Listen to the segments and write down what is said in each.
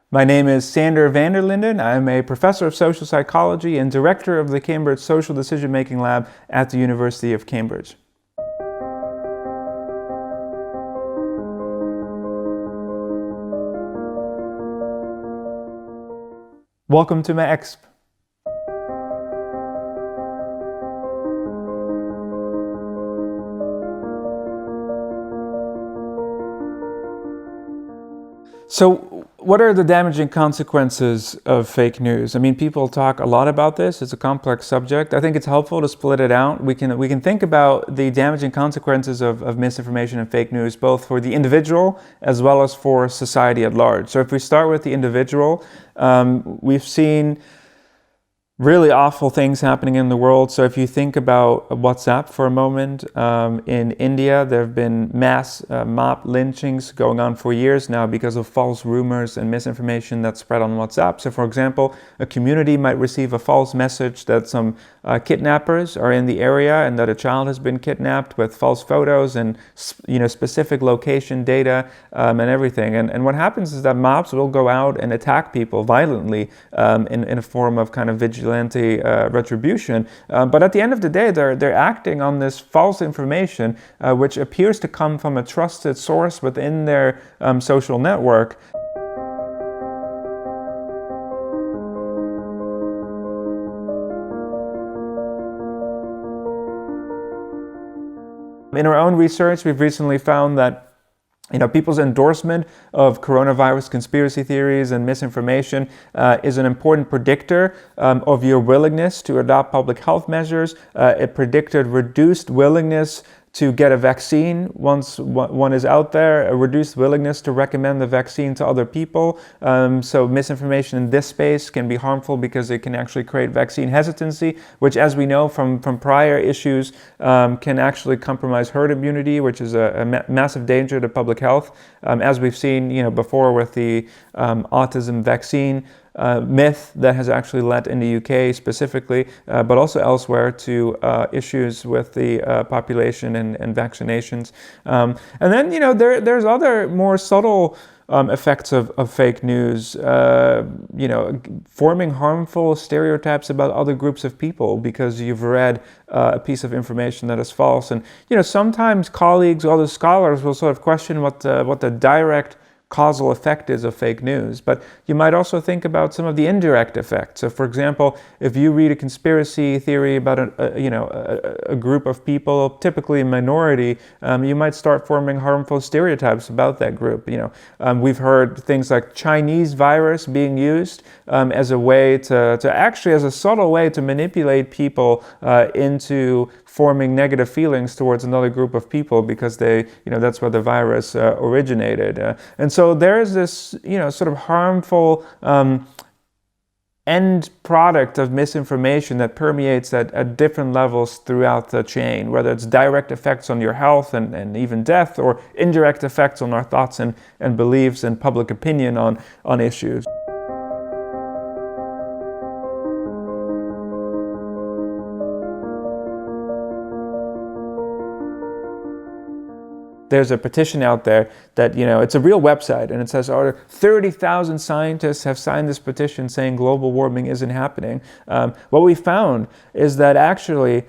My name is Sander van der Linden. I am a professor of social psychology and director of the Cambridge Social Decision Making Lab at the University of Cambridge. Welcome to my exp. So what are the damaging consequences of fake news? I mean, people talk a lot about this. It's a complex subject. I think it's helpful to split it out. We can think about the damaging consequences of misinformation and fake news, both for the individual as well as for society at large. So if we start with the individual, we've seen really awful things happening in the world. So if you think about WhatsApp for a moment, in India, there have been mass mob lynchings going on for years now because of false rumors and misinformation that's spread on WhatsApp. So for example, a community might receive a false message that some kidnappers are in the area and that a child has been kidnapped with false photos and specific location data and everything. And what happens is that mobs will go out and attack people violently in a form of kind of vigilante retribution, but at the end of the day, they're acting on this false information, which appears to come from a trusted source within their social network. In our own research, we've recently found that people's endorsement of coronavirus conspiracy theories and misinformation is an important predictor of your willingness to adopt public health measures. It predicted reduced willingness to get a vaccine once one is out there, a reduced willingness to recommend the vaccine to other people. So misinformation in this space can be harmful because it can actually create vaccine hesitancy, which, as we know from prior issues, can actually compromise herd immunity, which is a massive danger to public health, as we've seen before with the autism vaccine myth that has actually led in the UK specifically, but also elsewhere, to issues with the population and vaccinations. And then, there's other more subtle effects of fake news, forming harmful stereotypes about other groups of people because you've read a piece of information that is false. And, sometimes colleagues or other scholars will sort of question what the direct causal effect is of fake news, but you might also think about some of the indirect effects. So for example, if you read a conspiracy theory about a group of people, typically a minority, you might start forming harmful stereotypes about that group. We've heard things like Chinese virus being used as a way to actually, as a subtle way to manipulate people into forming negative feelings towards another group of people because that's where the virus originated. And so there's this, sort of harmful end product of misinformation that permeates at different levels throughout the chain, whether it's direct effects on your health and even death, or indirect effects on our thoughts and beliefs and public opinion on issues. There's a petition out there that, it's a real website, and it says 30,000 scientists have signed this petition saying global warming isn't happening. What we found is that actually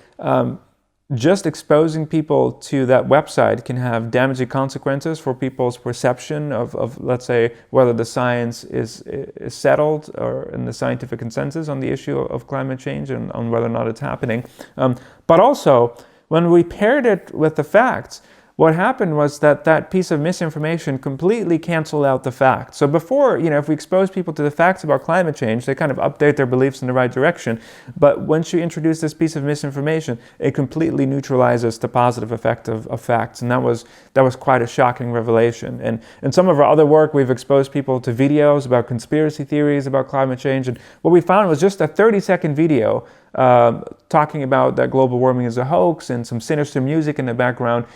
just exposing people to that website can have damaging consequences for people's perception of let's say, whether the science is settled or in the scientific consensus on the issue of climate change and on whether or not it's happening. But also, when we paired it with the facts, what happened was that piece of misinformation completely canceled out the facts. So before, if we expose people to the facts about climate change, they kind of update their beliefs in the right direction. But once you introduce this piece of misinformation, it completely neutralizes the positive effect of facts. And that was quite a shocking revelation. And in some of our other work, we've exposed people to videos about conspiracy theories about climate change. And what we found was just a 30-second video talking about that global warming is a hoax and some sinister music in the background.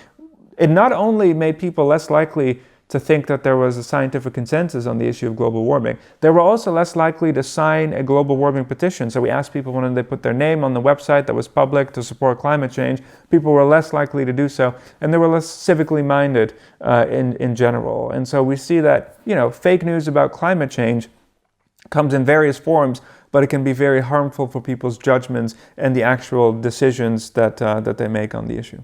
It not only made people less likely to think that there was a scientific consensus on the issue of global warming. They were also less likely to sign a global warming petition. So we asked people when they put their name on the website that was public to support climate change, people were less likely to do so, and they were less civically minded in general. And so we see that, fake news about climate change comes in various forms, but it can be very harmful for people's judgments and the actual decisions that they make on the issue.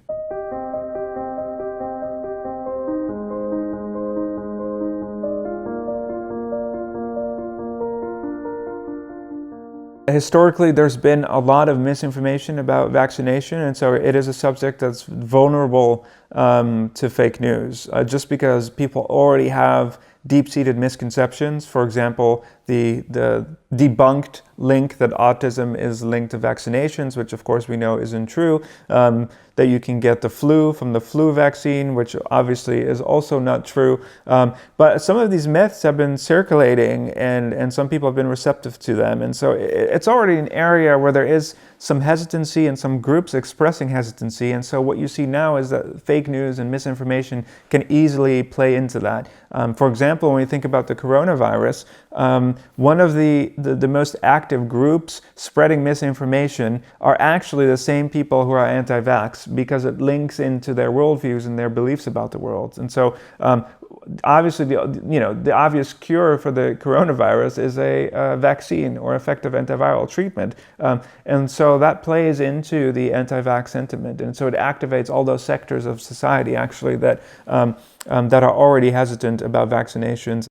Historically, there's been a lot of misinformation about vaccination, and so it is a subject that's vulnerable to fake news, just because people already have deep-seated misconceptions. For example, the debunked link that autism is linked to vaccinations, which of course we know isn't true, that you can get the flu from the flu vaccine, which obviously is also not true. But some of these myths have been circulating, and some people have been receptive to them. And so it's already an area where there is some hesitancy and some groups expressing hesitancy. And so what you see now is that fake news and misinformation can easily play into that. For example, when we think about the coronavirus, one of the most active groups spreading misinformation are actually the same people who are anti-vax, because it links into their worldviews and their beliefs about the world. And so obviously the obvious cure for the coronavirus is a vaccine or effective antiviral treatment. And so that plays into the anti-vax sentiment. And so it activates all those sectors of society actually that are already hesitant about vaccinations.